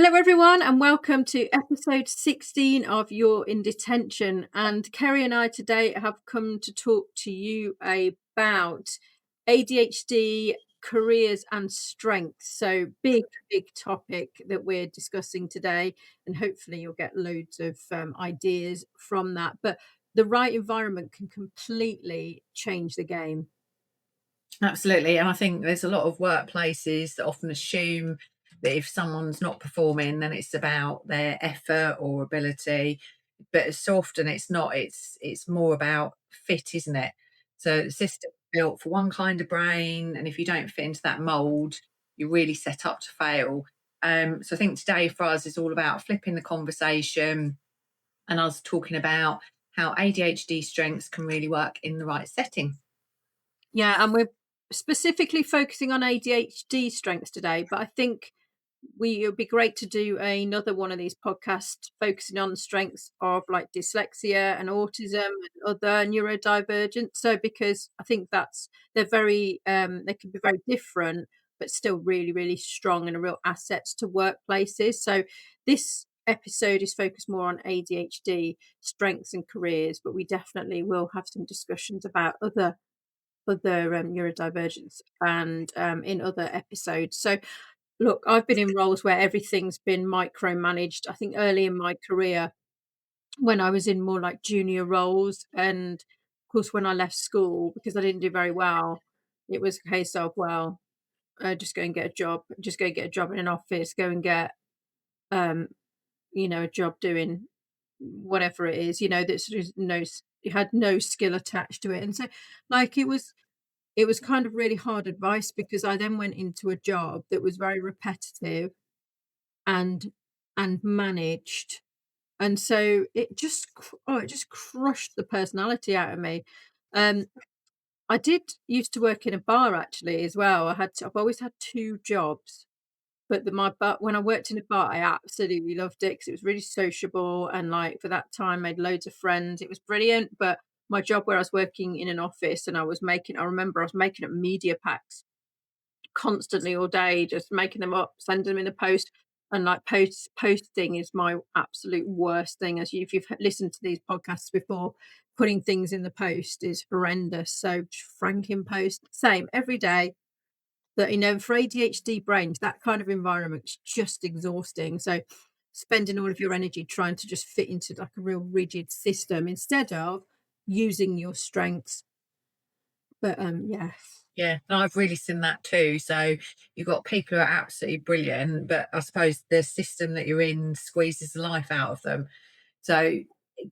Hello, everyone, and welcome to episode 16 of You're In Detention. And Kerry and I today have come to talk to you about ADHD careers and strengths. So, big topic that we're discussing today, and hopefully, you'll get loads of ideas from that. But the right environment can completely change the game. Absolutely. And I think there's a lot of workplaces that often assume that if someone's not performing, then it's about their effort or ability. But so often it's not. It's more about fit, isn't it? So the system's built for one kind of brain, and if you don't fit into that mold, you're really set up to fail. So I think today for us is all about flipping the conversation and us talking about how ADHD strengths can really work in the right setting. Yeah, and we're specifically focusing on ADHD strengths today, but I think it would be great to do another one of these podcasts focusing on the strengths of like dyslexia and autism and other neurodivergent. So because I think they're very they can be very different, but still really strong and a real assets to workplaces. So this episode is focused more on ADHD strengths and careers, but we definitely will have some discussions about other neurodivergence and in other episodes. So, look, I've been in roles where everything's been micromanaged. I think early in my career, when I was in more like junior roles, and of course, when I left school because I didn't do very well, it was a case of, well, just go and get a job, just go get a job in an office, go and get, um, a job doing whatever it is, that's just it had no skill attached to it. And so, like, it was kind of really hard advice because I then went into a job that was very repetitive and managed, and so it just crushed the personality out of me. Um, I did used to work in a bar actually as well. I've always had 2 jobs, but when I worked in a bar, I absolutely loved it because it was really sociable and, like, for that time, made loads of friends. It was brilliant, but my job where I was working in an office and I remember I was making up media packs constantly all day, just making them up, sending them in the post, and like posting is my absolute worst thing. If you've listened to these podcasts before, putting things in the post is horrendous. So franking post, same every day. That for ADHD brains, that kind of environment's just exhausting. So spending all of your energy trying to just fit into like a real rigid system instead of using your strengths. But yeah. Yeah, and I've really seen that too. So you've got people who are absolutely brilliant, but I suppose the system that you're in squeezes the life out of them. So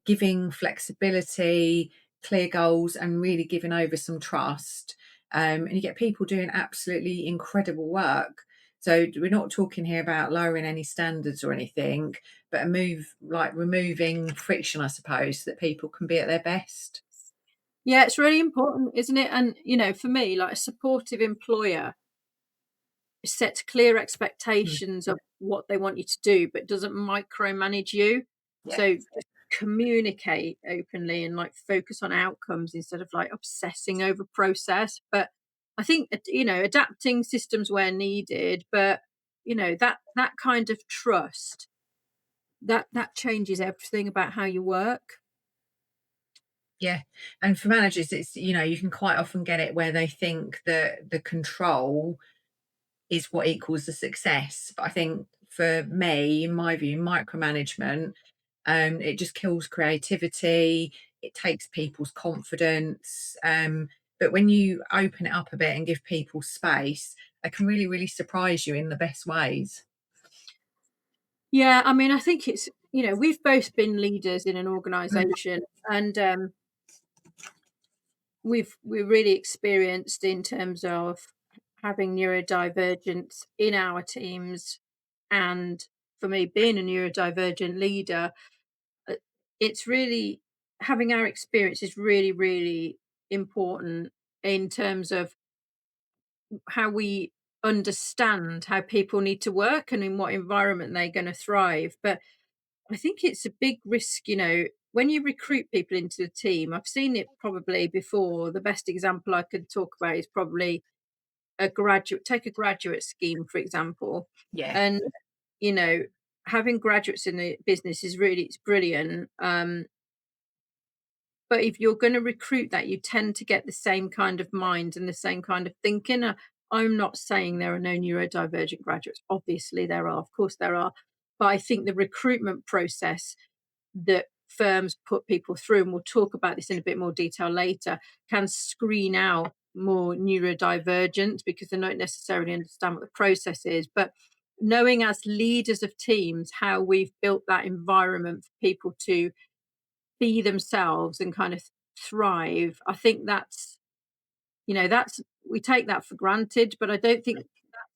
giving flexibility, clear goals, and really giving over some trust. And you get people doing absolutely incredible work. So we're not talking here about lowering any standards or anything, but a move like removing friction, I suppose, so that people can be at their best. Yeah, it's really important, isn't it? And, for me, like a supportive employer sets clear Mm. expectations of what they want you to do, but doesn't micromanage you. Yeah. So just communicate openly and like focus on outcomes instead of like obsessing over process. But I think, adapting systems where needed, but that kind of trust that changes everything about how you work. Yeah. And for managers, you can quite often get it where they think that the control is what equals the success. But I think for me, in my view, micromanagement, it just kills creativity, it takes people's confidence. But when you open it up a bit and give people space, they can really surprise you in the best ways. Yeah, I mean, I think it's, we've both been leaders in an Mm. organization, and we're really experienced in terms of having neurodivergence in our teams. And for me, being a neurodivergent leader, uh, it's really having our experience is really important in terms of how we understand how people need to work and in what environment they're going to thrive. But I think it's a big risk, when you recruit people into the team. I've seen it probably before. The best example I could talk about is probably take a graduate scheme, for example. Yeah. And, having graduates in the business is really it's brilliant. But if you're going to recruit that, you tend to get the same kind of mind and the same kind of thinking. I'm not saying there are no neurodivergent graduates. Obviously, there are. Of course, there are. But I think the recruitment process that firms put people through, and we'll talk about this in a bit more detail later, can screen out more neurodivergent because they don't necessarily understand what the process is. But knowing as leaders of teams how we've built that environment for people to be themselves and kind of thrive, I think that's we take that for granted, but I don't think that's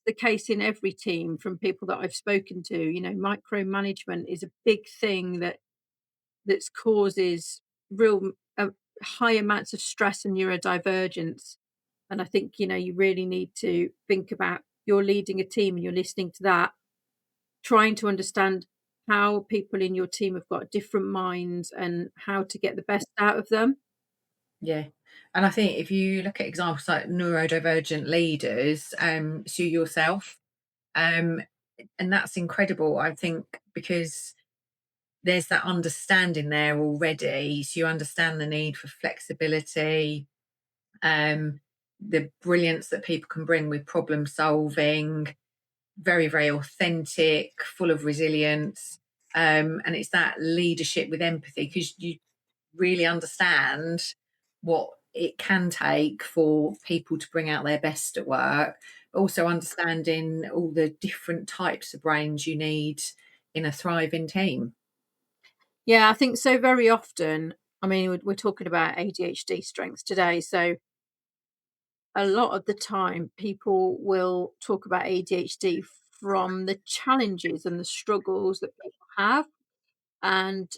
the case in every team from people that I've spoken to. Micromanagement is a big thing that causes real high amounts of stress and neurodivergence. And I think, you really need to think about you're leading a team and you're listening to that, trying to understand how people in your team have got different minds and how to get the best out of them. Yeah. And I think if you look at examples like neurodivergent leaders, Sue yourself, um, and that's incredible, I think, because there's that understanding there already. So you understand the need for flexibility, the brilliance that people can bring with problem solving, very, very authentic, full of resilience. And it's that leadership with empathy because you really understand what it can take for people to bring out their best at work, but also understanding all the different types of brains you need in a thriving team. Yeah, I think so. Very often, I mean, we're talking about ADHD strengths today. So a lot of the time, people will talk about ADHD from the challenges and the struggles that people have, and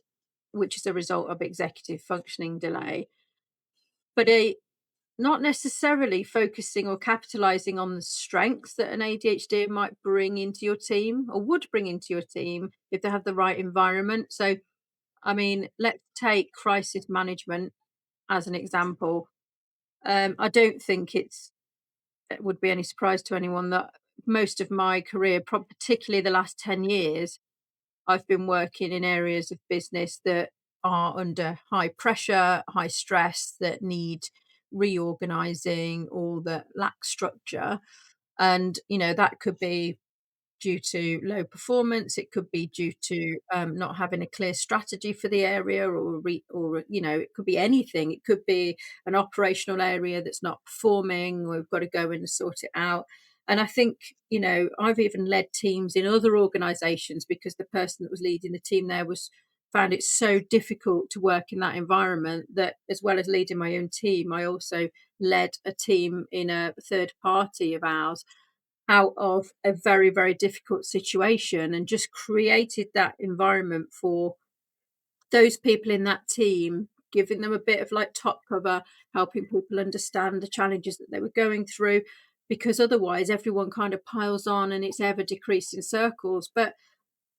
which is a result of executive functioning delay. But not necessarily focusing or capitalizing on the strengths that an ADHD might bring into your team or would bring into your team if they have the right environment. So, I mean, let's take crisis management as an example. I don't think it would be any surprise to anyone that most of my career, particularly the last 10 years, I've been working in areas of business that are under high pressure, high stress, that need reorganizing or that lack structure. And, that could be due to low performance. It could be due to not having a clear strategy for the area, or it could be anything. It could be an operational area that's not performing. We've got to go in and sort it out. And I think I've even led teams in other organisations because the person that was leading the team there was found it so difficult to work in that environment that, as well as leading my own team, I also led a team in a third party of ours out of a very, very difficult situation and just created that environment for those people in that team, giving them a bit of like top cover, helping people understand the challenges that they were going through, because otherwise everyone kind of piles on and it's ever decreasing circles. But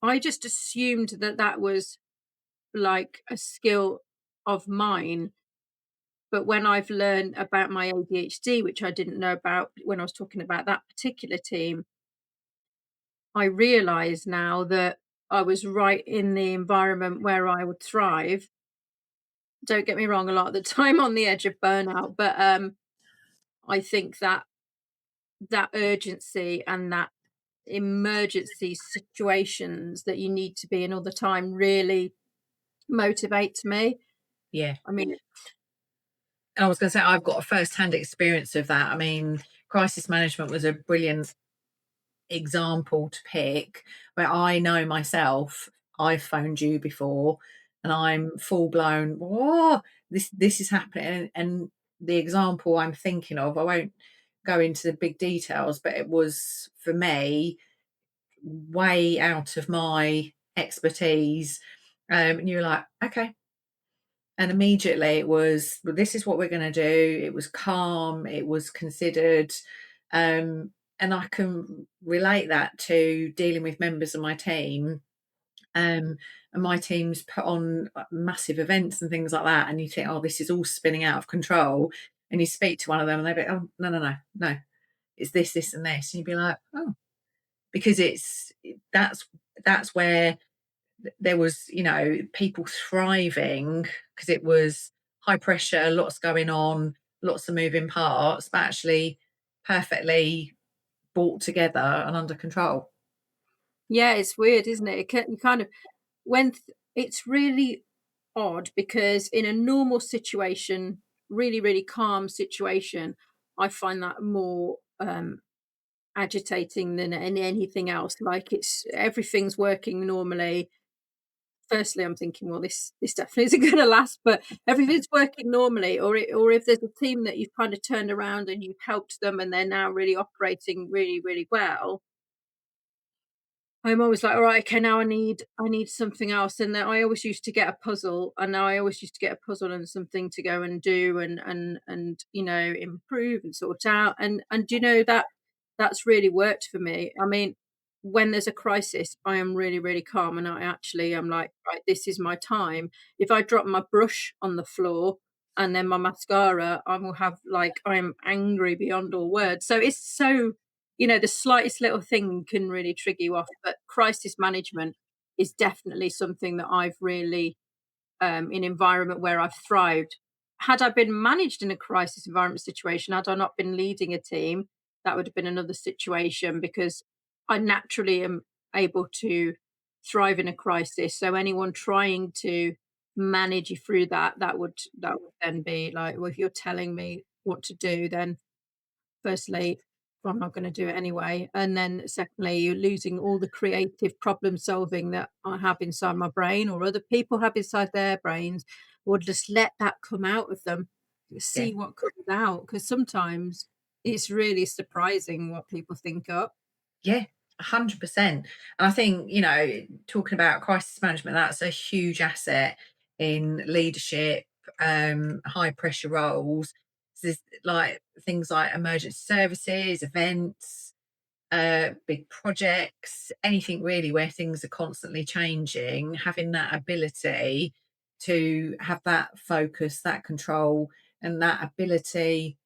I just assumed that that was like a skill of mine. But when I've learned about my ADHD, which I didn't know about when I was talking about that particular team, I realize now that I was right in the environment where I would thrive. Don't get me wrong, a lot of the time on the edge of burnout, but I think that urgency and that emergency situations that you need to be in all the time really motivates me. Yeah. I mean, And I was going to say, I've got a first hand experience of that. I mean, crisis management was a brilliant example to pick where I know myself, I've phoned you before and I'm full blown, whoa, this is happening. And the example I'm thinking of, I won't go into the big details, but it was for me way out of my expertise. And you were like, okay. And immediately it was, well, this is what we're going to do. It was calm, it was considered. And I can relate that to dealing with members of my team. And my team's put on massive events and things like that. And you think, oh, this is all spinning out of control. And you speak to one of them and they'll be, oh, no, no, no, no, it's this, this, and this. And you'd be like, oh, because that's that's where there was, people thriving because it was high pressure, lots going on, lots of moving parts, but actually perfectly brought together and under control. Yeah, it's weird, isn't it? You kind of it's really odd because in a normal situation, really, really calm situation, I find that more agitating than anything else. Like it's everything's working normally. Firstly, I'm thinking, well, this definitely isn't going to last. But everything's working normally, or if there's a team that you've kind of turned around and you've helped them and they're now really operating really, really well, I'm always like, "All right, okay, now I need something else," and then I always used to get a puzzle, and now I always used to get a puzzle and something to go and do and improve and sort out, and do you know that that's really worked for me. I mean, when there's a crisis, I am really, really calm, and I actually am like, "Right, this is my time." If I drop my brush on the floor and then my mascara, I will have like I am angry beyond all words. So it's so the slightest little thing can really trigger you off, but crisis management is definitely something that I've really, in environment where I've thrived. Had I been managed in a crisis environment situation, had I not been leading a team, that would have been another situation because I naturally am able to thrive in a crisis. So anyone trying to manage you through that would then be like, well, if you're telling me what to do, then firstly, I'm not gonna do it anyway, and then secondly, you're losing all the creative problem solving that I have inside my brain or other people have inside their brains, or just let that come out of them, Yeah. see what comes out. Because sometimes it's really surprising what people think up. Yeah, 100%. And I think, talking about crisis management, that's a huge asset in leadership, high pressure roles. There's like things like emergency services, events, big projects, anything really where things are constantly changing, having that ability to have that focus, that control, and that ability.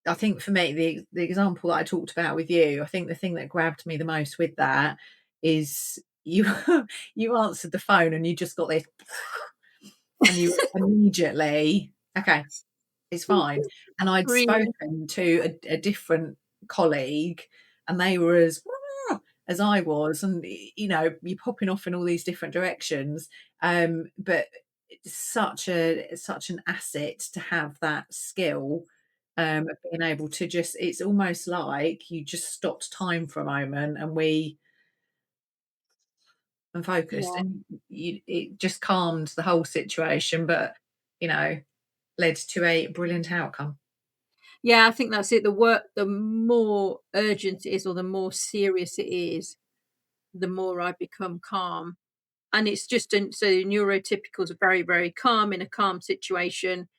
I think for me, the example that I talked about with you, I think the thing that grabbed me the most with that is you you answered the phone and you just got this and you immediately, okay, it's fine. And I'd Breathe. spoken to a different colleague and they were as I was, and you're popping off in all these different directions. But it's such an asset to have that skill, of being able to just, it's almost like you just stopped time for a moment and we and focused, Yeah. and it just calmed the whole situation, but you know led to a brilliant outcome. Yeah, I think that's it. The more urgent it is or the more serious it is, the more I become calm. And it's just so neurotypicals are very, very calm in a calm situation,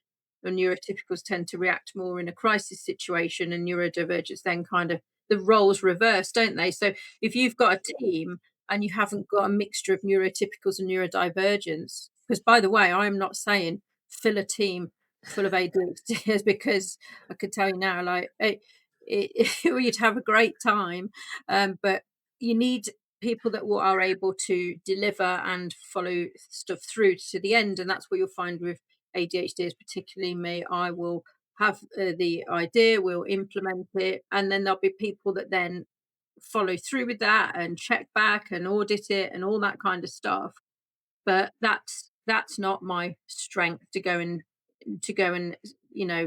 and neurotypicals tend to react more in a crisis situation, and neurodivergents then kind of the roles reverse, don't they? So if you've got a team and you haven't got a mixture of neurotypicals and neurodivergents, because by the way, I'm not saying fill a team full of ADHDers because I could tell you now, like you'd have a great time, but you need people that are able to deliver and follow stuff through to the end, and that's what you'll find with ADHD is particularly me. I will have the idea, we'll implement it, and then there'll be people that then follow through with that and check back and audit it and all that kind of stuff. But that's not my strength to go and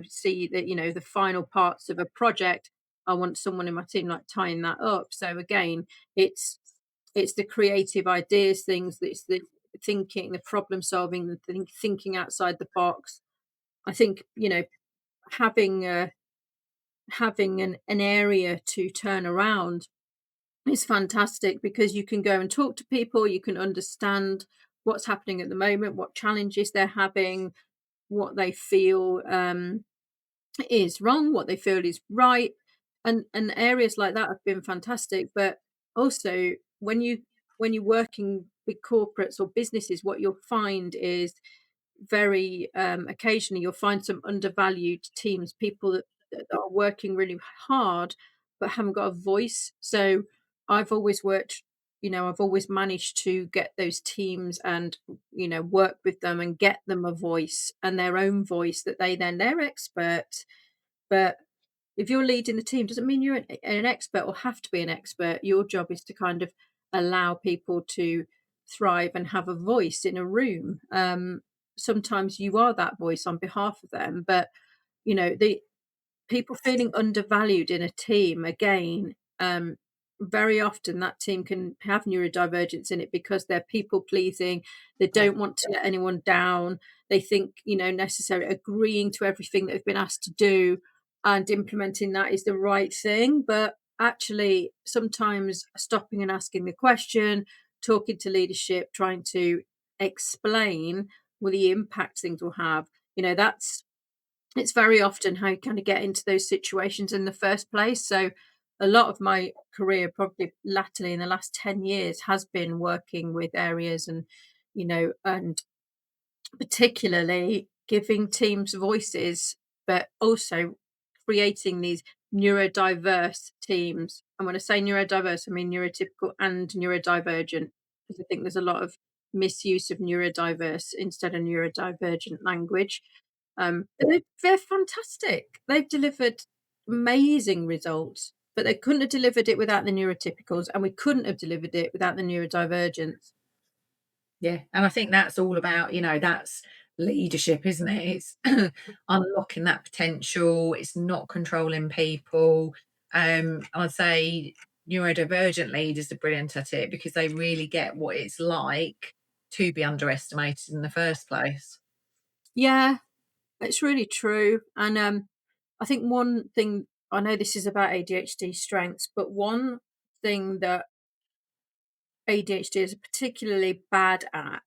see that the final parts of a project. I want someone in my team like tying that up. So again, it's it's the creative ideas things, it's the thinking, the problem solving, the thinking outside the box. I think having an area to turn around is fantastic because you can go and talk to people, you can understand what's happening at the moment, what challenges they're having, what they feel is wrong, what they feel is right, and areas like that have been fantastic. But also, when you're working with corporates or businesses, what you'll find is very occasionally you'll find some undervalued teams, people that are working really hard but haven't got a voice. So I've always worked I've always managed to get those teams and, work with them and get them a voice and their own voice that they're experts. But if you're leading the team, doesn't mean you're an expert or have to be an expert. Your job is to kind of allow people to thrive and have a voice in a room. Sometimes you are that voice on behalf of them, but the people feeling undervalued in a team again, very often that team can have neurodivergence in it because they're people pleasing, they don't want to let anyone down, they think necessarily agreeing to everything that they've been asked to do and implementing that is the right thing, but actually sometimes stopping and asking the question, talking to leadership, trying to explain what the impact things will have, that's it's very often how you kind of get into those situations in the first place. So a lot of my career, probably latterly in the last 10 years, has been working with areas and particularly giving teams voices, but also creating these neurodiverse teams. And when I say neurodiverse, I mean neurotypical and neurodivergent, because I think there's a lot of misuse of neurodiverse instead of neurodivergent language. They're fantastic. They've delivered amazing results, but they couldn't have delivered it without the neurotypicals, and we couldn't have delivered it without the neurodivergents. Yeah, and I think that's all about, that's leadership, isn't it? It's unlocking that potential. It's not controlling people. I'd say neurodivergent leaders are brilliant at it because they really get what it's like to be underestimated in the first place. Yeah, it's really true. And I think one thing I know this is about ADHD strengths, but one thing that ADHD is particularly bad at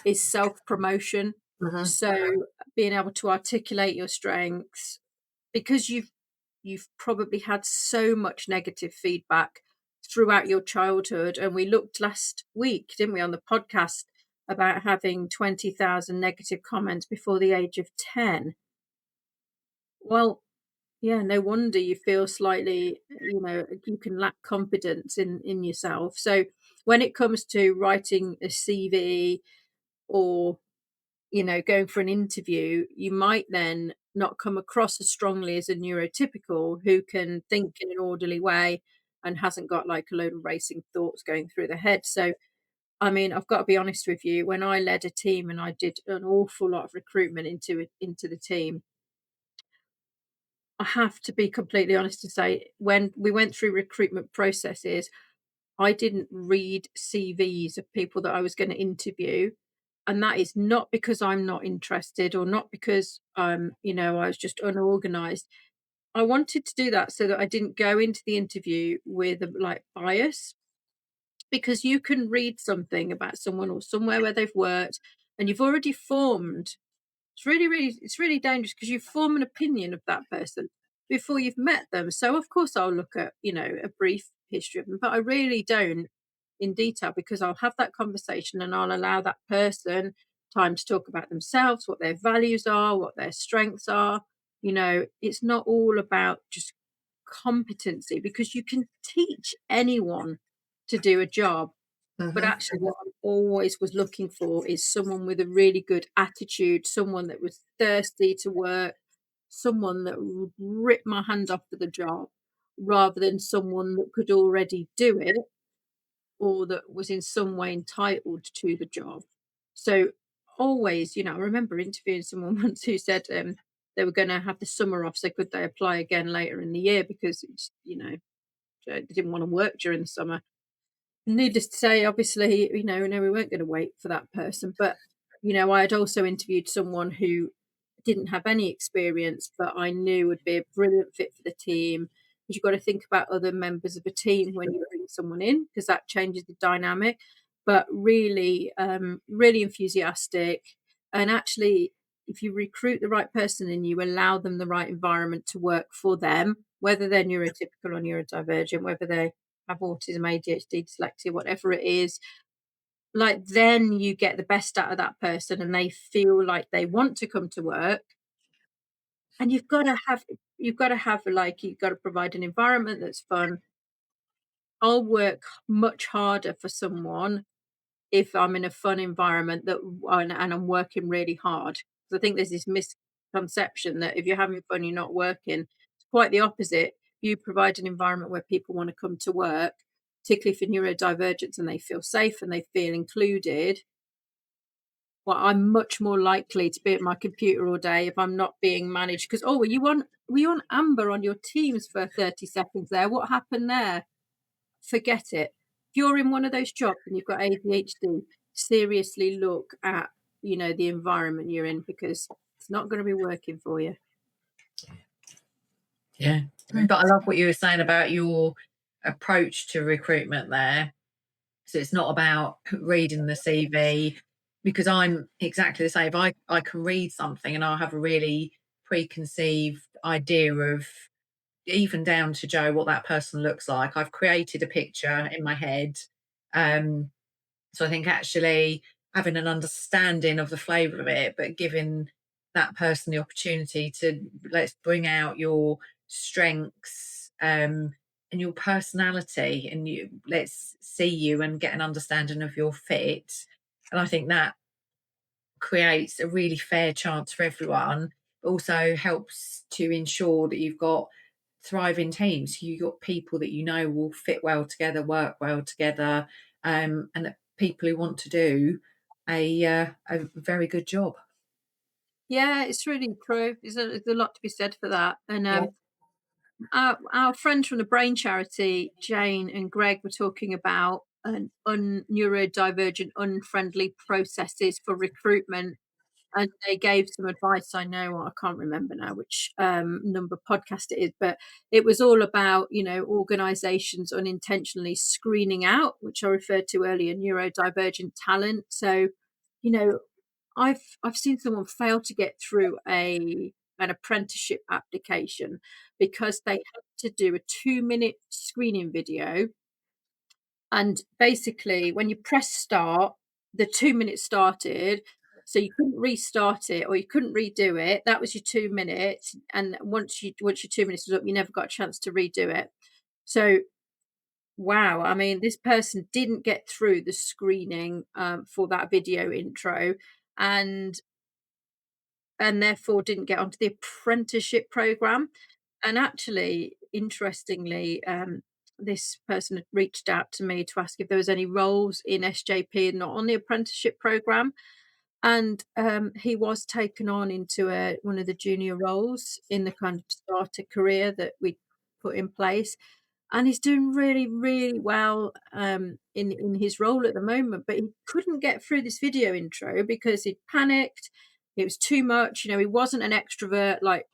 is self promotion. Mhm. So being able to articulate your strengths because you've probably had so much negative feedback throughout your childhood. And we looked last week, didn't we, on the podcast about having 20,000 negative comments before the age of 10. Well, yeah, no wonder you feel slightly, you can lack confidence in yourself. So when it comes to writing a CV or going for an interview, you might then not come across as strongly as a neurotypical who can think in an orderly way and hasn't got like a load of racing thoughts going through the head. So, I mean, I've got to be honest with you. When I led a team and I did an awful lot of recruitment into the team, I have to be completely honest and say when we went through recruitment processes, I didn't read CVs of people that I was going to interview. And that is not because I'm not interested or not because I was just unorganized. I wanted to do that so that I didn't go into the interview with like bias because you can read something about someone or somewhere where they've worked and you've already formed it's really dangerous because you form an opinion of that person before you've met them. So of course I'll look at, a brief history of them, but I really don't in detail because I'll have that conversation and I'll allow that person time to talk about themselves, what their values are, what their strengths are. It's not all about just competency because you can teach anyone to do a job, but Mhm. actually, what I always was looking for is someone with a really good attitude, someone that was thirsty to work, someone that would rip my hand off for the job, rather than someone that could already do it or that was in some way entitled to the job. So always, I remember interviewing someone once who said they were going to have the summer off, so could they apply again later in the year because they didn't want to work during the summer. Needless to say, obviously, no, we weren't going to wait for that person. But, I had also interviewed someone who didn't have any experience, but I knew would be a brilliant fit for the team. Because you've got to think about other members of a team when you bring someone in, because that changes the dynamic. But really, really enthusiastic. And actually, if you recruit the right person and you allow them the right environment to work for them, whether they're neurotypical or neurodivergent, whether they have autism, ADHD, dyslexia, whatever it is, like then you get the best out of that person and they feel like they want to come to work. And you've got to have like you've got to provide an environment that's fun. I'll work much harder for someone if I'm in a fun environment and I'm working really hard. So I think there's this misconception that if you're having fun, you're not working. It's quite the opposite. You provide an environment where people want to come to work, particularly for neurodivergents, and they feel safe and they feel included. Well, I'm much more likely to be at my computer all day if I'm not being managed. Because were you on Amber on your Teams for 30 seconds there? What happened there? Forget it. If you're in one of those jobs and you've got ADHD, seriously look at, the environment you're in, because it's not going to be working for you. Yeah. But I love what you were saying about your approach to recruitment there. So it's not about reading the CV, because I'm exactly the same. If I can read something and I'll have a really preconceived idea of, even down to Joe, what that person looks like. I've created a picture in my head. Um, so I think actually having an understanding of the flavour of it, but giving that person the opportunity to, let's bring out your strengths, and your personality, and let's see you and get an understanding of your fit. And I think that creates a really fair chance for everyone. Also helps to ensure that you've got thriving teams. You've got people that will fit well together, work well together, and that people who want to do a very good job. Yeah, it's really true. There's a lot to be said for that. And Yeah. our friends from the Brain Charity, Jane and Greg, were talking about neurodivergent, unfriendly processes for recruitment. And they gave some advice. I know, I can't remember now which number podcast it is, but it was all about, organizations unintentionally screening out, which I referred to earlier, neurodivergent talent. So, you know, I've seen someone fail to get through an apprenticeship application because they had to do a 2-minute screening video, and basically, when you press start, the 2 minutes started, so you couldn't restart it or you couldn't redo it. That was your 2 minutes, and once your 2 minutes was up, you never got a chance to redo it. So, wow, I mean, this person didn't get through the screening, for that video intro, and therefore didn't get onto the apprenticeship program. And actually, interestingly, this person had reached out to me to ask if there was any roles in SJP and not on the apprenticeship program. And he was taken on into one of the junior roles in the kind of starter career that we put in place. And he's doing really, really well in his role at the moment. But he couldn't get through this video intro because he panicked. It was too much. He wasn't an extrovert, like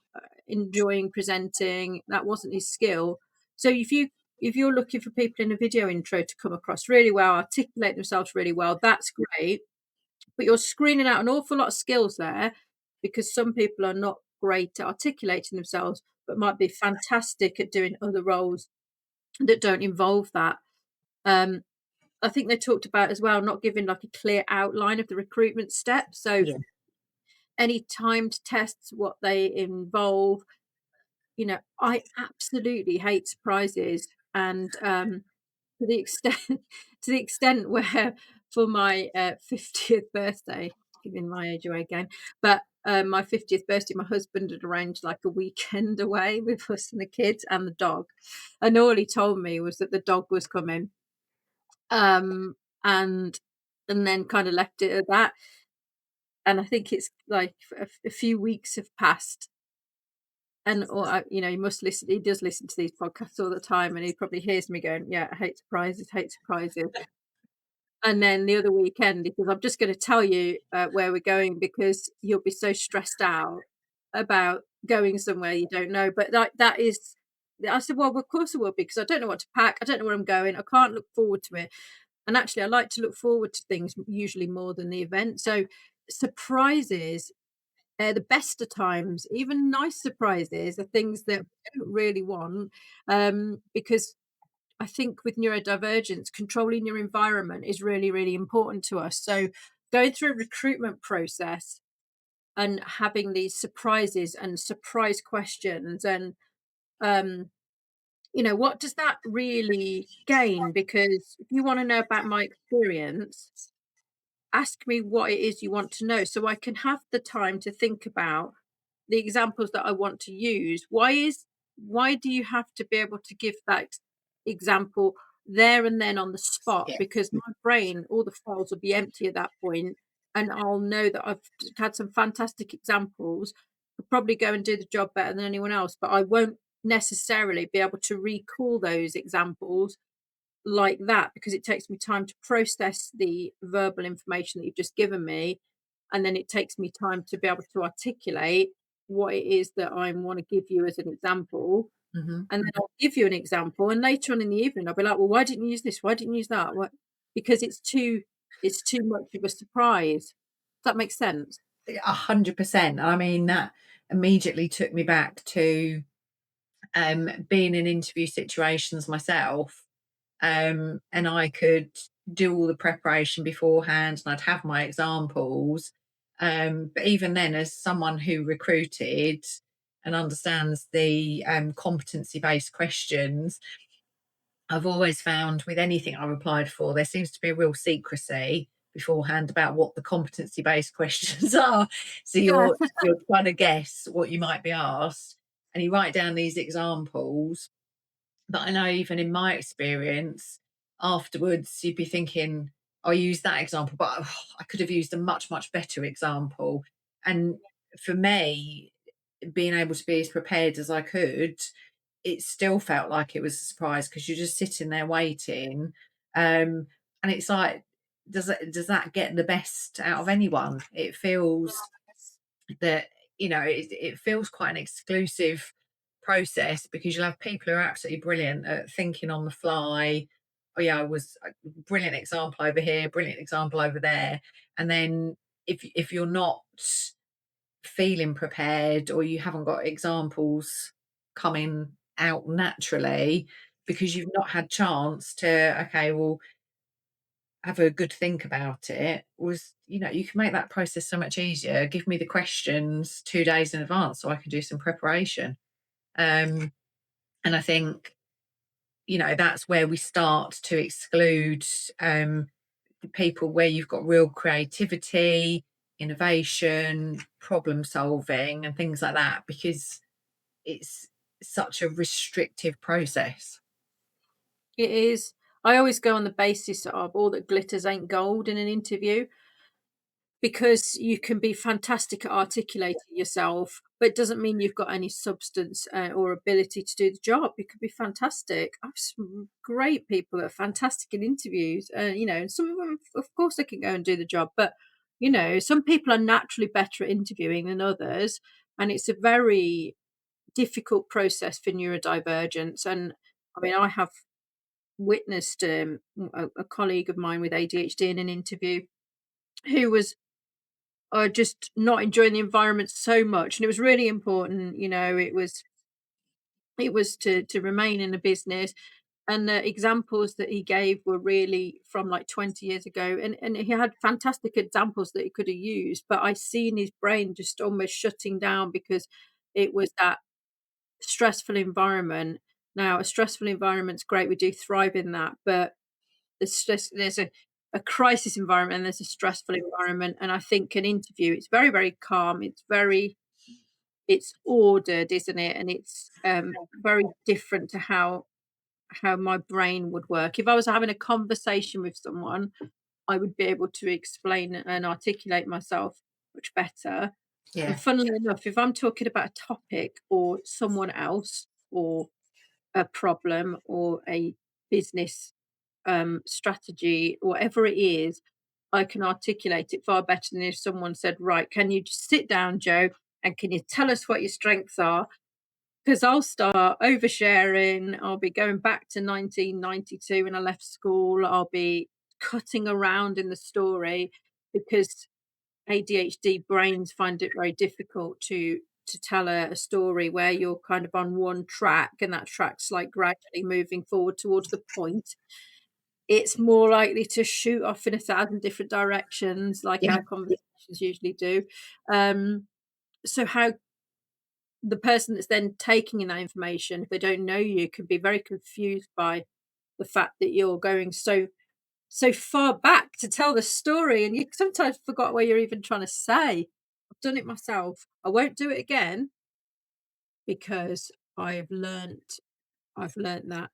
enjoying presenting. That wasn't his skill. So if you're looking for people in a video intro to come across really well, articulate themselves really well, that's great. But you're screening out an awful lot of skills there, because some people are not great at articulating themselves, but might be fantastic at doing other roles that don't involve that. Um, I think they talked about as well not giving like a clear outline of the recruitment steps. So Yeah. any timed tests, what they involve. I absolutely hate surprises, and to the extent to the extent where for my 50th birthday, giving my age away again, but my 50th birthday, my husband had arranged like a weekend away with us and the kids and the dog, and all he told me was that the dog was coming, um, and then kind of left it at that. And I think it's like a few weeks have passed, and he must listen. He does listen to these podcasts all the time, and he probably hears me going, "Yeah, I hate surprises, hate surprises." And then the other weekend, because I'm just going to tell you where we're going, because you'll be so stressed out about going somewhere you don't know. But that is, I said, well, of course I will be, because I don't know what to pack. I don't know where I'm going. I can't look forward to it. And actually, I like to look forward to things usually more than the event. So surprises, the best of times, even nice surprises, are things that we don't really want, because I think with neurodivergence, controlling your environment is really, really important to us. So going through a recruitment process and having these surprises and surprise questions, and um, what does that really gain? Because if you want to know about my experience, ask me what it is you want to know so I can have the time to think about the examples that I want to use. Why do you have to be able to give that example there and then on the spot? Yeah. Because my brain, all the files will be empty at that point, and I'll know that I've had some fantastic examples. I'll probably go and do the job better than anyone else, but I won't necessarily be able to recall those examples like that because it takes me time to process the verbal information that you've just given me, and then it takes me time to be able to articulate what it is that I want to give you as an example. Hmm. And then I'll give you an example, and later on in the evening I'll be like, well, why didn't you use this, why didn't you use that, what? Because it's too much of a surprise. Does that make sense? 100%. I mean, that immediately took me back to being in interview situations myself. And I could do all the preparation beforehand and I'd have my examples. But even then, as someone who recruited and understands the competency based questions, I've always found with anything I've applied for, there seems to be a real secrecy beforehand about what the competency based questions are. So Yeah. you're trying to guess what you might be asked, and you write down these examples. But I know even in my experience, afterwards you'd be thinking, I used that example, but I could have used a much, much better example. And for me, being able to be as prepared as I could, it still felt like it was a surprise because you're just sitting there waiting. And it's like, does that get the best out of anyone? It feels that, it feels quite an exclusive process because you'll have people who are absolutely brilliant at thinking on the fly. Oh yeah, I was a brilliant example over here, brilliant example over there. And then if you're not feeling prepared or you haven't got examples coming out naturally because you've not had chance to, okay, well, have a good think about it, was, you can make that process so much easier. Give me the questions 2 days in advance so I can do some preparation. um and I think, that's where we start to exclude the people where you've got real creativity, innovation, problem solving and things like that, because it's such a restrictive process. It is. I always go on the basis of all that glitters ain't gold in an interview, because you can be fantastic at articulating yourself, but it doesn't mean you've got any substance or ability to do the job. You could be fantastic. I've some great people that are fantastic in interviews, and some of them, of course, they can go and do the job. But some people are naturally better at interviewing than others, and it's a very difficult process for neurodivergence. And I mean, I have witnessed a colleague of mine with ADHD in an interview who was just not enjoying the environment so much, and it was really important. It was to remain in the business, and the examples that he gave were really from like 20 years ago, and he had fantastic examples that he could have used, but I seen his brain just almost shutting down because it was that stressful environment. Now, a stressful environment's great, we do thrive in that, but there's a crisis environment and there's a stressful environment. And I think an interview, it's very, very calm, it's ordered, isn't it? And it's very different to how my brain would work. If I was having a conversation with someone, I would be able to explain and articulate myself much better. And Yeah. funnily enough, if I'm talking about a topic or someone else or a problem or a business strategy, whatever it is, I can articulate it far better than if someone said, right, can you just sit down, Joe, and can you tell us what your strengths are? Because I'll start oversharing. I'll be going back to 1992 when I left school. I'll be cutting around in the story because ADHD brains find it very difficult to tell a story where you're kind of on one track and that track's like gradually moving forward towards the point. It's more likely to shoot off in 1,000 different directions like Yeah. our conversations usually do. Um, so how the person that's then taking in that information, if they don't know you, can be very confused by the fact that you're going so far back to tell the story, and you sometimes forgot what you're even trying to say. I've done it myself. I won't do it again because I've learnt that,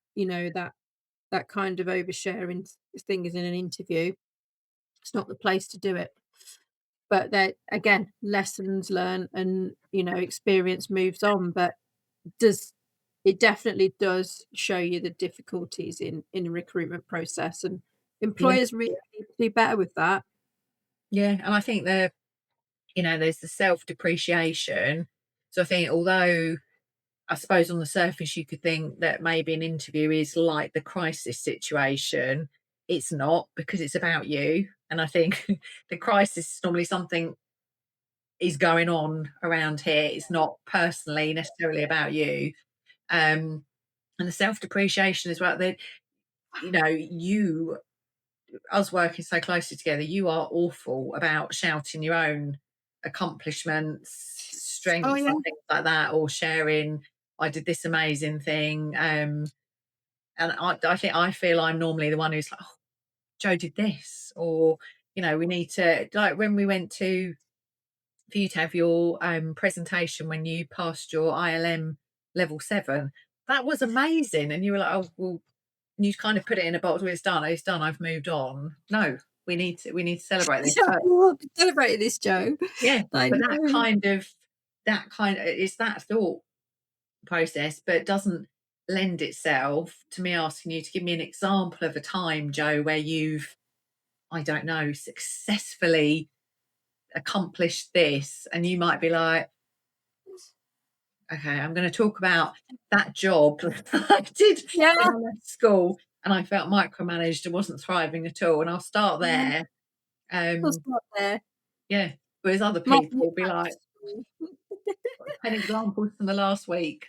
that kind of oversharing thing is in an interview. It's not the place to do it. But that again, lessons learned and experience moves on. But does it definitely does show you the difficulties in the recruitment process, and Yeah, employers really need to do better with that. yeah, and I think there's the self-depreciation. So I think although I suppose on the surface you could think that maybe an interview is like the crisis situation, it's not, because it's about you. And I think the crisis is normally something is going on around here. It's not personally necessarily about you. Um, and the self-depreciation as well. That you us working so closely together, you are awful about shouting your own accomplishments, Oh strengths, yeah. and things like that, or sharing, I did this amazing thing. And I think I feel I'm normally the one who's like, oh, Joe did this, or we need to, like when we went to for you to have your presentation when you passed your ILM level 7. That was amazing, and you were like, oh well, and you kind of put it in a box. Well, it's done. It's done. I've moved on. No, we need to celebrate this. Yeah, But we will be celebrating this, Joe. yeah, I but know. that kind of it's that thought process, but it doesn't lend itself to me asking you to give me an example of a time, Joe, where you've, I don't know, successfully accomplished this, and you might be like, okay, I'm going to talk about that job that I did Yeah, when I left school and I felt micromanaged and wasn't thriving at all. And I'll start yeah, there. we'll Um, start there. yeah. Whereas other Might people nip will be back like, to school. 10 examples from the last week.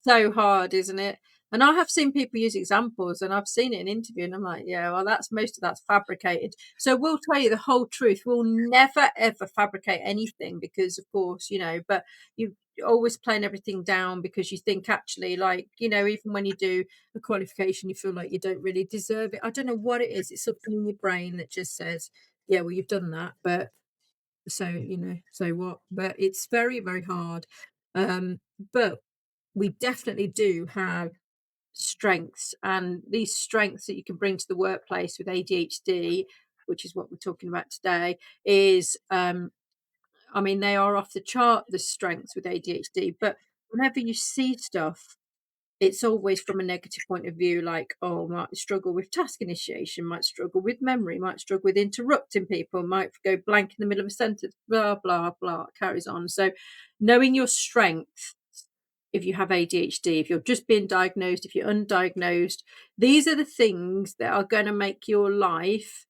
So hard, isn't it? And I have seen people use examples, and I've seen it in interview, and I'm like, yeah, well, most of that's fabricated. So we'll tell you the whole truth. We'll never ever fabricate anything because, of course, but you're always playing everything down because you think actually, like, even when you do a qualification, you feel like you don't really deserve it. I don't know what it is. It's something in your brain that just says, yeah, well, you've done that, but so what? But it's very, very hard. But we definitely do have strengths, and these strengths that you can bring to the workplace with ADHD, which is what we're talking about today, is I mean, they are off the chart, the strengths with ADHD. But whenever you see stuff, it's always from a negative point of view, like, oh, might struggle with task initiation, might struggle with memory, might struggle with interrupting people, might go blank in the middle of a sentence, blah, blah, blah, carries on. So knowing your strength, if you have ADHD, if you're just being diagnosed, if you're undiagnosed, these are the things that are going to make your life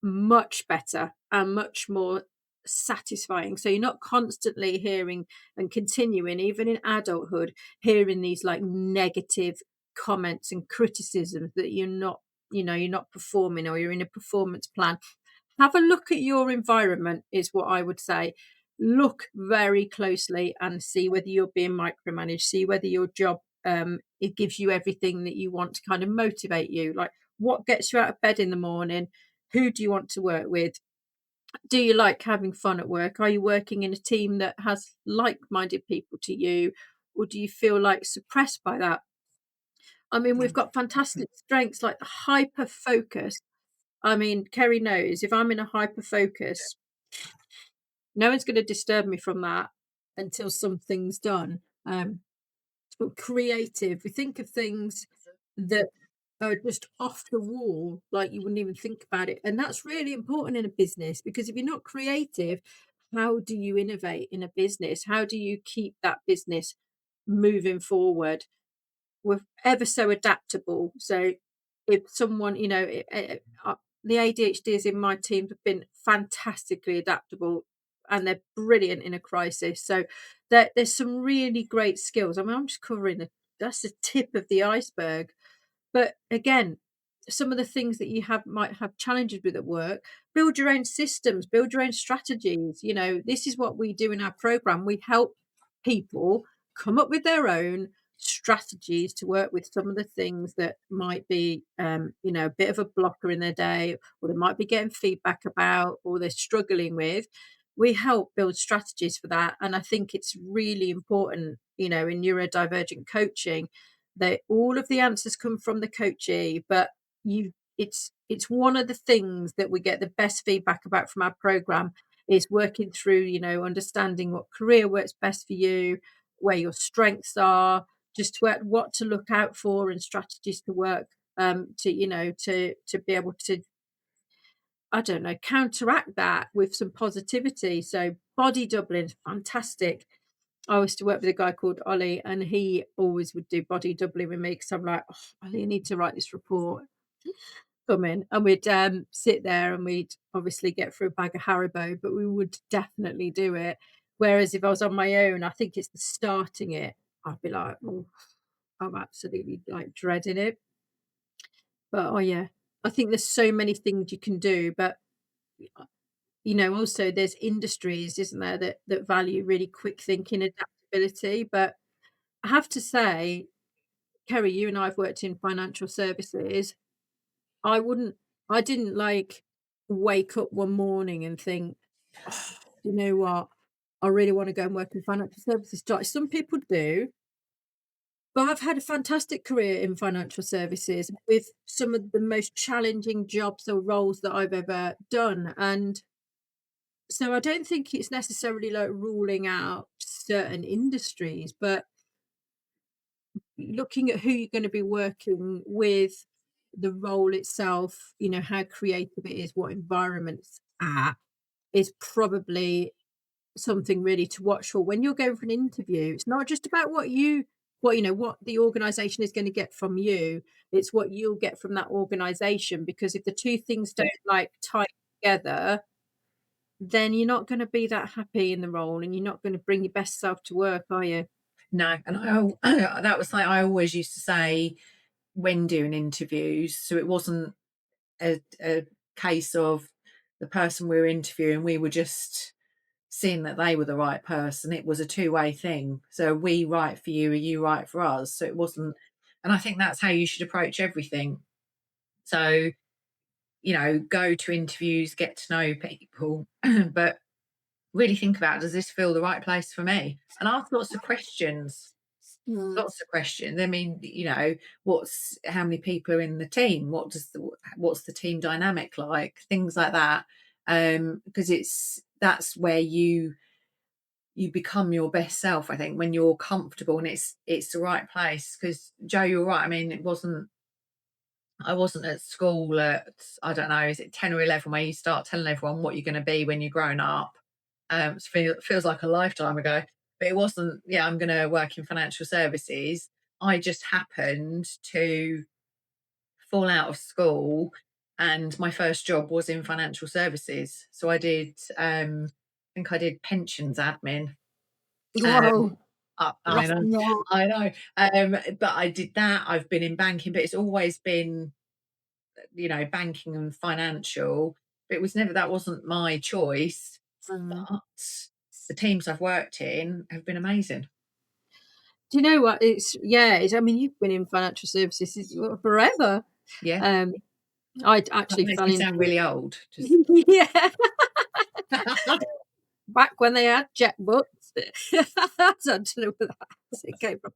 much better and much more satisfying. So you're not constantly hearing and continuing, even in adulthood, hearing these like negative comments and criticisms that you're not performing, or you're in a performance plan. Have a look at your environment, is what I would say. Look very closely and see whether you're being micromanaged, see whether your job it gives you everything that you want to kind of motivate you. Like, what gets you out of bed in the morning? Who do you want to work with? Do you like having fun at work? Are you working in a team that has like-minded people to you? Or do you feel like suppressed by that? I mean, we've got fantastic strengths like the hyper focus. I mean, Kerry knows if I'm in a hyper focus, no one's going to disturb me from that until something's done. But creative, we think of things that are just off the wall, like you wouldn't even think about it. And that's really important in a business, because if you're not creative, how do you innovate in a business? How do you keep that business moving forward? We're ever so adaptable. So if someone, the ADHDs in my team have been fantastically adaptable, and they're brilliant in a crisis. So there's some really great skills. I mean, I'm just covering that's the tip of the iceberg. But again, some of the things that you might have challenges with at work, build your own systems, build your own strategies. This is what we do in our program. We help people come up with their own strategies to work with some of the things that might be, a bit of a blocker in their day, or they might be getting feedback about, or they're struggling with. We help build strategies for that. And I think it's really important, in neurodivergent coaching, that all of the answers come from the coachee, but it's one of the things that we get the best feedback about from our program is working through, understanding what career works best for you, where your strengths are, just what to look out for and strategies to work, to be able to, I don't know, counteract that with some positivity. So body doubling is fantastic. I used to work with a guy called Ollie, and he always would do body doubling with me because I'm like, oh, Ollie, you need to write this report. Come in, and we'd sit there and we'd obviously get through a bag of Haribo, but we would definitely do it. Whereas if I was on my own, I think it's the starting it. I'd be like, oh, I'm absolutely like dreading it. But oh yeah, I think there's so many things you can do. But also there's industries, isn't there, that value really quick thinking, adaptability. But I have to say, Kerry, you and I have worked in financial services. I wouldn't I didn't, like, wake up one morning and think, "Oh, you know what? I really wanna go and work in financial services." Some people do, but I've had a fantastic career in financial services with some of the most challenging jobs or roles that I've ever done, and so I don't think it's necessarily, like, ruling out certain industries, but looking at who you're gonna be working with, the role itself, how creative it is, what environment it's at, is probably something really to watch for when you're going for an interview. It's not just about what the organization is gonna get from you, it's what you'll get from that organization, because if the two things don't, like, tie together, then you're not gonna be that happy in the role, and you're not gonna bring your best self to work, are you? No, and that was like I always used to say when doing interviews. So it wasn't a case of the person we were interviewing, we were just seeing that they were the right person. It was a two-way thing. So we right for you, are you right for us? So it wasn't, and I think that's how you should approach everything. So, go to interviews, get to know people, but really think about, does this feel the right place for me? And ask lots of questions. Mm. Lots of questions. I mean, what's how many people are in the team? What's the team dynamic like? Things like that. Because that's where you become your best self, I think, when you're comfortable and it's the right place. Because Joe, you're right. I mean, I wasn't at school at, I don't know, is it 10 or 11 where you start telling everyone what you're going to be when you're grown up? Feels like a lifetime ago, but it wasn't. Yeah, I'm going to work in financial services. I just happened to fall out of school, and my first job was in financial services. So I did, I think I did pensions admin. Um, Whoa, I that's know, not I know. But I did that. I've been in banking, but it's always been, banking and financial. It was never, that wasn't my choice, mm. but the teams I've worked in have been amazing. Do you know what? I mean, you've been in financial services forever. Yeah, Um, I that actually makes fell me into sound it. really old. Just Yeah. Back when they had jet butts. I don't know where that came from.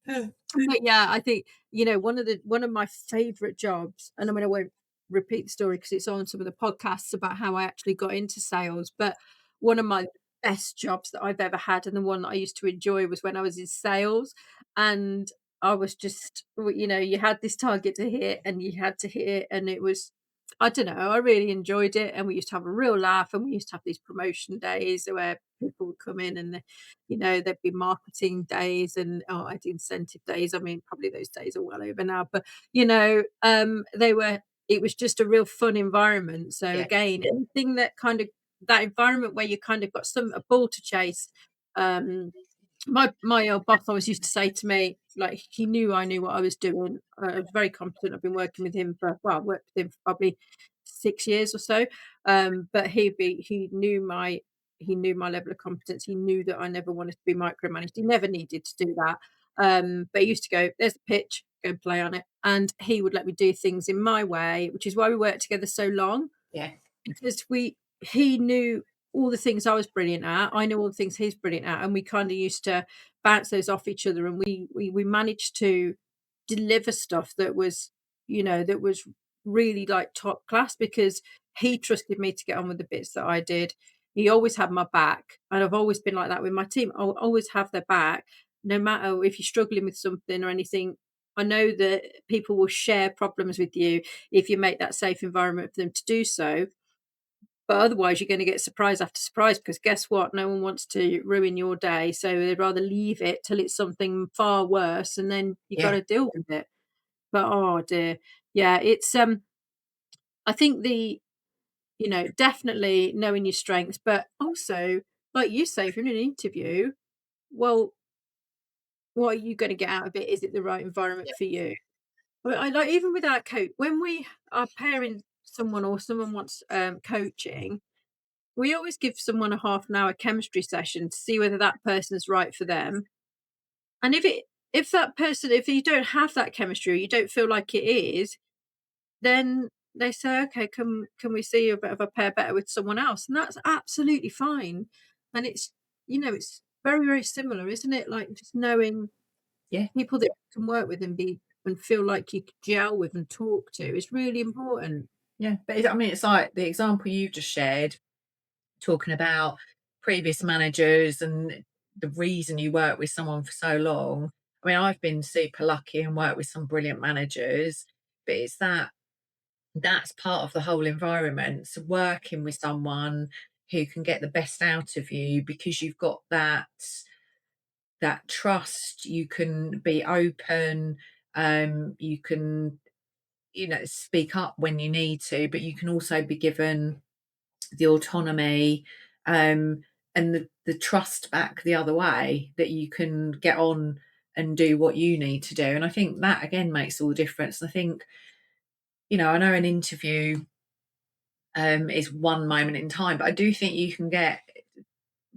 But yeah, I think, one of my favourite jobs, and I mean, I won't repeat the story because it's on some of the podcasts about how I actually got into sales, but one of my best jobs that I've ever had, and the one that I used to enjoy, was when I was in sales. And I was just, you had this target to hit and you had to hit it, and it was, I don't know, I really enjoyed it, and we used to have a real laugh, and we used to have these promotion days where people would come in and, there'd be marketing days and, oh, I did incentive days. I mean, probably those days are well over now, but, it was just a real fun environment. So yeah, again, anything that environment where you kind of got a ball to chase. My old boss always used to say to me, like, he knew I knew what I was doing. I was very competent. I've been working with him I worked with him for probably 6 years or so. But he knew he knew my level of competence. He knew that I never wanted to be micromanaged. He never needed to do that. But he used to go, "There's the pitch, go play on it." And he would let me do things in my way, which is why we worked together so long, Yeah. because he knew all the things I was brilliant at, I knew all the things he's brilliant at, and we kinda used to bounce those off each other, and we managed to deliver stuff that was, that was really, like, top class, because he trusted me to get on with the bits that I did. He always had my back, and I've always been like that with my team. I'll always have their back, no matter if you're struggling with something or anything. I know that people will share problems with you if you make that safe environment for them to do so. But otherwise, you're gonna get surprise after surprise, because guess what? No one wants to ruin your day, so they'd rather leave it till it's something far worse, and then you Yeah. gotta deal with it. But, oh dear. Yeah, it's, I think definitely knowing your strengths, but also, like you say, if you're in an interview, well, what are you gonna get out of it? Is it the right environment for you? But I like, even with our coach, when we are pairing someone, or someone wants, coaching, we always give someone a half an hour chemistry session to see whether that person's right for them. And if that person, if you don't have that chemistry, or you don't feel like it is, then they say, "Okay, can we see if I pair better with someone else?" And that's absolutely fine. And it's very, very similar, isn't it? Like, just knowing Yeah. people that you can work with and be and feel like you could gel with and talk to is really important. Yeah. But I mean, it's like the example you've just shared, talking about previous managers and the reason you work with someone for so long. I mean, I've been super lucky and worked with some brilliant managers, but it's that's part of the whole environment. So working with someone who can get the best out of you because you've got that trust, you can be open, you can, speak up when you need to, but you can also be given the autonomy, and the trust back the other way, that you can get on and do what you need to do. And I think that again makes all the difference. And I think, I know an interview is one moment in time, but I do think you can get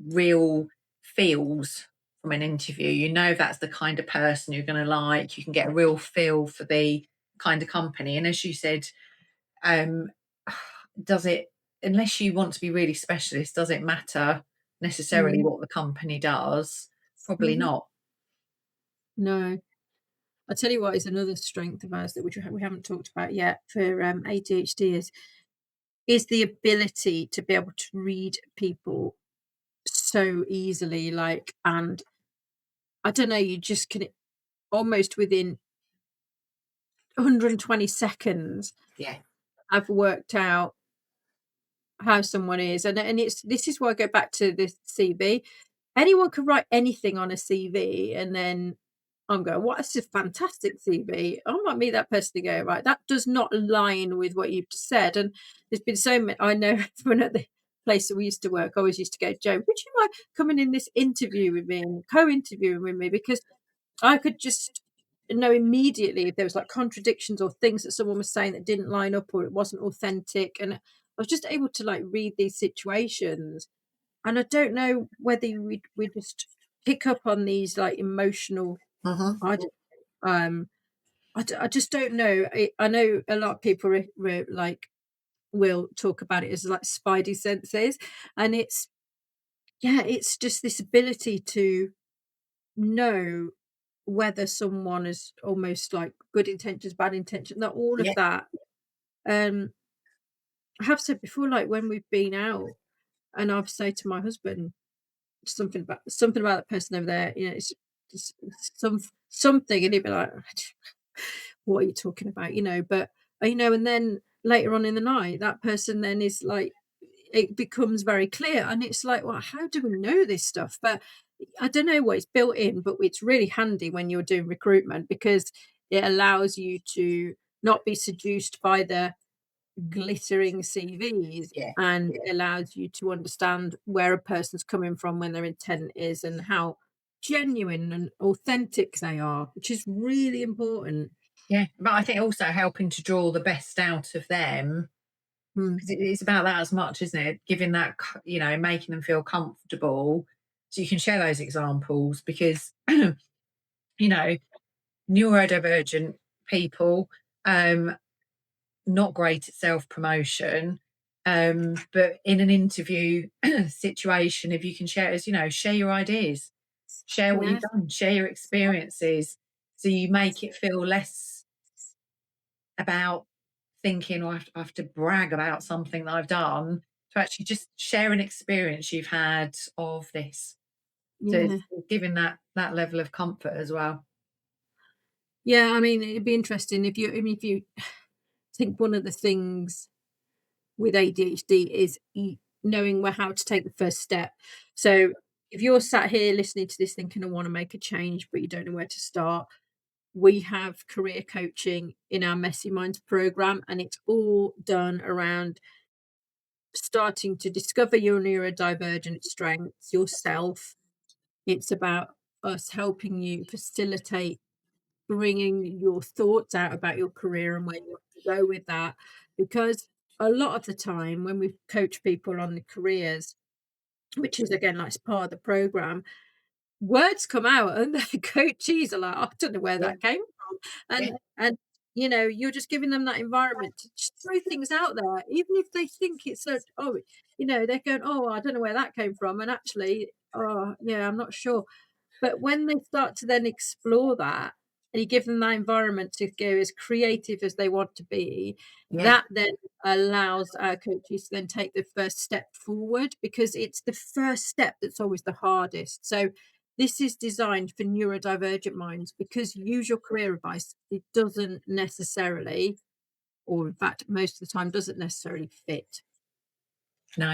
real feels from an interview. You know that's the kind of person you're going to like. You can get a real feel for the kind of company. And as you said, um, does it, unless you want to be really specialist, does it matter necessarily Mm. what the company does? Probably Mhm. not. No. I tell you what is another strength of ours that we haven't talked about yet for, ADHD, is the ability to be able to read people so easily, like, and I don't know, you just can, almost within 120 seconds, Yeah. have worked out how someone is, and it's this is why I go back to this CV. Anyone can write anything on a CV, and then I'm going, "What? That's a fantastic CV." I might meet that person and go, "Right, that does not align with what you've just said." And there's been so many. I know when at the place that we used to work, I always used to go, "Joe, would you mind coming in this interview with me and co-interviewing with me?" Because I could just know immediately if there was, like, contradictions or things that someone was saying that didn't line up, or it wasn't authentic, and I was just able to, like, read these situations. And I don't know whether we just pick up on these, like, emotional, Uh-huh. I don't, I just don't know. I know a lot of people like, will talk about it as, like, spidey senses, and it's just this ability to know whether someone is almost like good intentions, bad intentions, not all of Yeah. that. Um, I have said before, like, when we've been out, and I've said to my husband something about that person over there, it's something, and he'd be like, "What are you talking about?" But and then later on in the night, that person then is like, it becomes very clear, and it's like, well, how do we know this stuff? But I don't know what it's built in, but it's really handy when you're doing recruitment, because it allows you to not be seduced by the glittering CVs, Yeah. and it allows you to understand where a person's coming from, when their intent is, and how genuine and authentic they are, which is really important. Yeah. But I think also helping to draw the best out of them Mm. because it's about that as much, isn't it? Giving that, making them feel comfortable, so you can share those examples because know, neurodivergent people, um, not great at self promotion. But in an interview situation, if you can share, share your ideas, share what you've Yeah. done, share your experiences, so you make it feel less about thinking, or I have to brag about something that I've done, to actually just share an experience you've had of this. So Yeah. it's giving that level of comfort as well. Yeah, I mean, it'd be interesting if you think one of the things with ADHD is knowing where how to take the first step. So if you're sat here listening to this thinking I want to make a change, but you don't know where to start, we have career coaching in our Messy Minds program, and it's all done around starting to discover your neurodivergent strengths yourself. It's about us helping you facilitate bringing your thoughts out about your career and where you want to go with that. Because a lot of the time when we coach people on the careers, which is again like part of the program, words come out and the coachees are like, "Oh, I don't know where Yeah, that came from." yeah, And you're just giving them that environment to just throw things out there, even if they think it's a they're going, "Oh, I don't know where that came from." And actually, "Oh, yeah, I'm not sure." But when they start to then explore that, and you give them that environment to go as creative as they want to be, yeah. that then allows our coaches to then take the first step forward, because it's the first step that's always the hardest. So this is designed for neurodivergent minds, because usual career advice, it doesn't necessarily, or in fact, most of the time doesn't necessarily fit. No.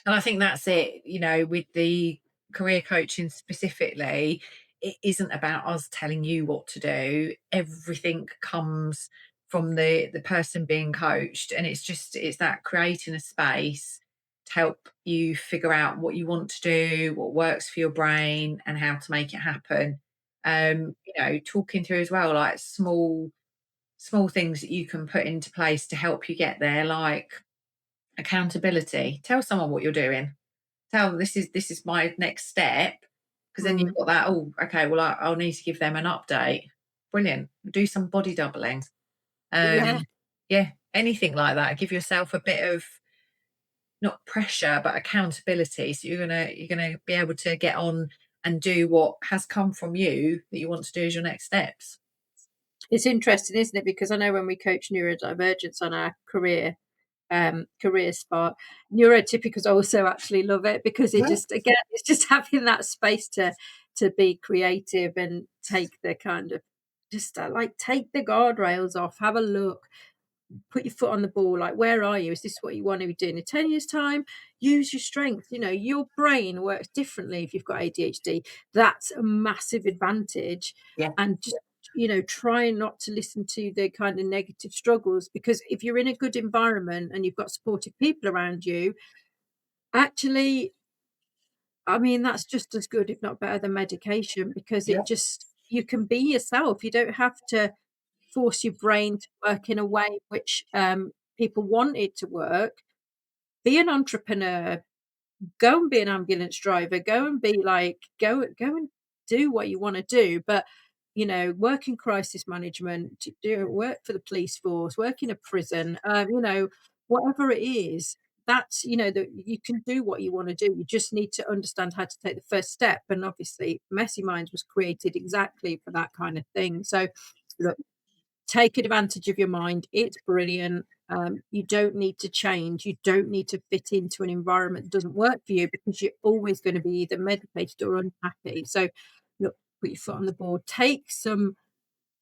And I think that's it, with the career coaching specifically, it isn't about us telling you what to do. Everything comes from the person being coached. And it's that creating a space to help you figure out what you want to do, what works for your brain, and how to make it happen. Talking through as well, like small things that you can put into place to help you get there, like accountability. Tell someone what you're doing. Tell them this is my next step, because then you've Mm. got that. Oh, okay. Well, I'll need to give them an update. Brilliant. Do some body doubling. Yeah. Yeah, anything like that. Give yourself a bit of, not pressure, but accountability. So you're gonna be able to get on and do what has come from you that you want to do as your next steps. It's interesting, isn't it? Because I know when we coach neurodivergence on our career spot, neurotypicals also actually love it, because it Yeah, just again it's just having that space to be creative and take the kind of just like take the guardrails off, have a look, put your foot on the ball. Like, where are you? Is this what you want to be doing in 10 years' time? Use your strength. Your brain works differently if you've got ADHD. That's a massive advantage. yeah, And just, try not to listen to the kind of negative struggles, because if you're in a good environment and you've got supportive people around you, actually, I mean, that's just as good, if not better, than medication, because yeah, you can be yourself. You don't have to force your brain to work in a way which people want it to work. Be an entrepreneur, go and be an ambulance driver, go and be like, go and do what you want to do. But work in crisis management, to do work for the police force, work in a prison, whatever it is. That's that you can do what you want to do. You just need to understand how to take the first step. And obviously, Messy Minds was created exactly for that kind of thing. So, look, take advantage of your mind. It's brilliant. You don't need to change. You don't need to fit into an environment that doesn't work for you, because you're always going to be either medicated or unhappy. So, look, put your foot on the board. Take some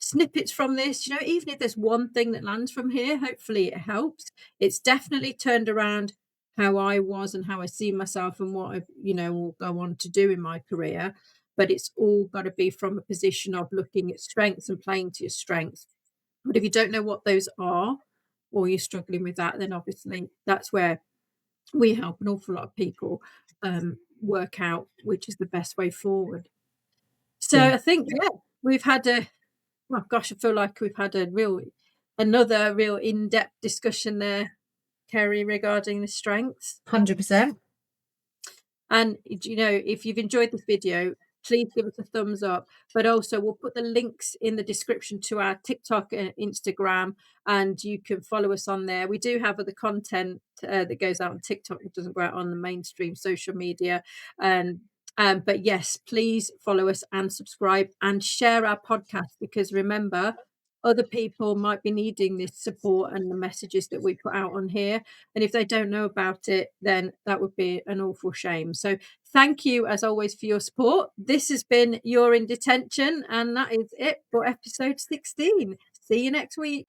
snippets from this. Even if there's one thing that lands from here, hopefully it helps. It's definitely turned around how I was and how I see myself and what I, will go on to do in my career. But it's all got to be from a position of looking at strengths and playing to your strengths. But if you don't know what those are, or you're struggling with that, then obviously that's where we help an awful lot of people work out which is the best way forward. So yeah. I think, yeah, we've had well, gosh, I feel like we've had another real in-depth discussion there. Kerry, regarding the strengths. 100%. And if you've enjoyed this video, please give us a thumbs up. But also, we'll put the links in the description to our TikTok and Instagram, and you can follow us on there. We do have other content that goes out on TikTok. It doesn't go out on the mainstream social media. But yes, please follow us and subscribe and share our podcast, because remember, other people might be needing this support and the messages that we put out on here. And if they don't know about it, then that would be an awful shame. So thank you, as always, for your support. This has been You're in Detention, and that is it for episode 16. See you next week.